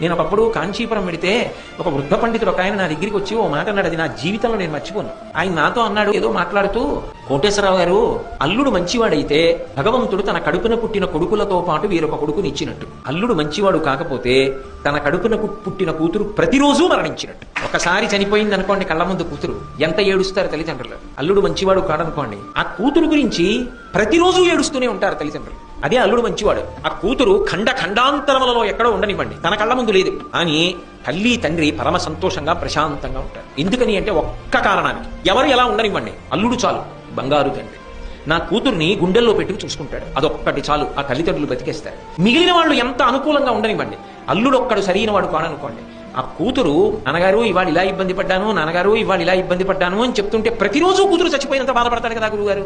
నేను ఒకప్పుడు కాంచీపురం వెడితే ఒక వృద్ధ పండితుడు ఒక ఆయన నా దగ్గరికి వచ్చి ఓ మాట అన్నాడు, అది నా జీవితంలో నేను మర్చిపోను. ఆయన నాతో అన్నాడు, ఏదో మాట్లాడుతూ, కోటేశ్వరరావు గారు, అల్లుడు మంచివాడైతే భగవంతుడు తన కడుపున పుట్టిన కొడుకులతో పాటు వీరొక కొడుకుని ఇచ్చినట్టు, అల్లుడు మంచివాడు కాకపోతే తన కడుపున పుట్టిన కూతురు ప్రతిరోజు మరణించినట్టు. ఒకసారి చనిపోయింది అనుకోండి కళ్ళ ముందు కూతురు, ఎంత ఏడుస్తారు తల్లిదండ్రులు. అల్లుడు మంచివాడు కాడనుకోండి, ఆ కూతురు గురించి ప్రతిరోజు ఏడుస్తూనే ఉంటారు తల్లిదండ్రులు. అదే అల్లుడు మంచివాడు. ఆ కూతురు ఖండాంతరములలో ఎక్కడో ఉండనివ్వండి, తన కళ్ళ ముందు లేదు, అని తల్లి తండ్రి పరమ సంతోషంగా ప్రశాంతంగా ఉంటారు. ఎందుకని అంటే ఒక్క కారణానికి, ఎవరు ఎలా ఉండనివ్వండి, అల్లుడు చాలు బంగారు తండ్రి, నా కూతుర్ని గుండెల్లో పెట్టుకు చూసుకుంటాడు, అదొక్కటి చాలు, ఆ తల్లిదండ్రులు బతికేస్తారు. మిగిలిన వాళ్ళు ఎంత అనుకూలంగా ఉండనివ్వండి, అల్లుడు ఒక్కడు సరైన వాడు కాడనుకోండి, ఆ కూతురు నాన్నగారు ఇవాళ ఇలా ఇబ్బంది పడ్డాను, నాన్నగారు ఇవాళ ఇలా ఇబ్బంది పడ్డాను అని చెప్తుంటే ప్రతిరోజు కూతురు చచ్చిపోయినంత బాధపడతాడు కదా గురువుగారు.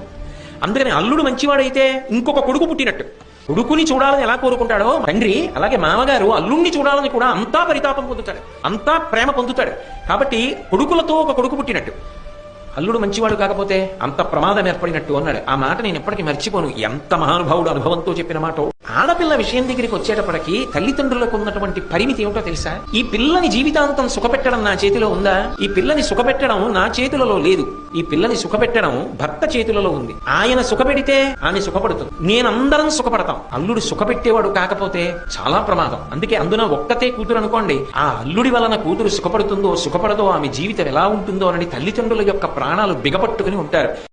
అందుకని అల్లుడు మంచివాడైతే ఇంకొక కొడుకు పుట్టినట్టు, కొడుకుని చూడాలని ఎలా కోరుకుంటాడో తండ్రి, అలాగే మామగారు అల్లుణ్ణి చూడాలని కూడా అంతా పరితాపం పొందుతాడు, అంతా ప్రేమ పొందుతాడు. కాబట్టి కొడుకులతో ఒక కొడుకు పుట్టినట్టు. అల్లుడు మంచివాడు కాకపోతే అంత ప్రమాదం ఏర్పడినట్టు అన్నాడు. ఆ మాట నేను ఎప్పటికీ మర్చిపోను. ఎంత మహానుభావుడు అనుభవంతో చెప్పిన మాట. ఆడపిల్ల విషయం దగ్గరికి వచ్చేటప్పటికి తల్లిదండ్రులకు ఉన్నటువంటి పరిమితి ఏమిటో తెలుసా? ఈ పిల్లని జీవితాంతం సుఖపెట్టడం నా చేతిలో ఉందా? ఈ పిల్లని సుఖపెట్టడం నా చేతులలో లేదు. ఈ పిల్లని సుఖపెట్టడం భర్త చేతులలో ఉంది. ఆయన సుఖపెడితే ఆమె సుఖపడుతుంది, నేనందరం సుఖపడతాం. అల్లుడు సుఖపెట్టేవాడు కాకపోతే చాలా ప్రమాదం. అందుకే అందున ఒక్కతే కూతురు అనుకోండి, ఆ అల్లుడి వలన కూతురు సుఖపడుతుందో సుఖపడదో, ఆమె జీవితం ఎలా ఉంటుందో అని తల్లిదండ్రుల యొక్క ప్రాణాలు బిగపట్టుకుని ఉంటారు.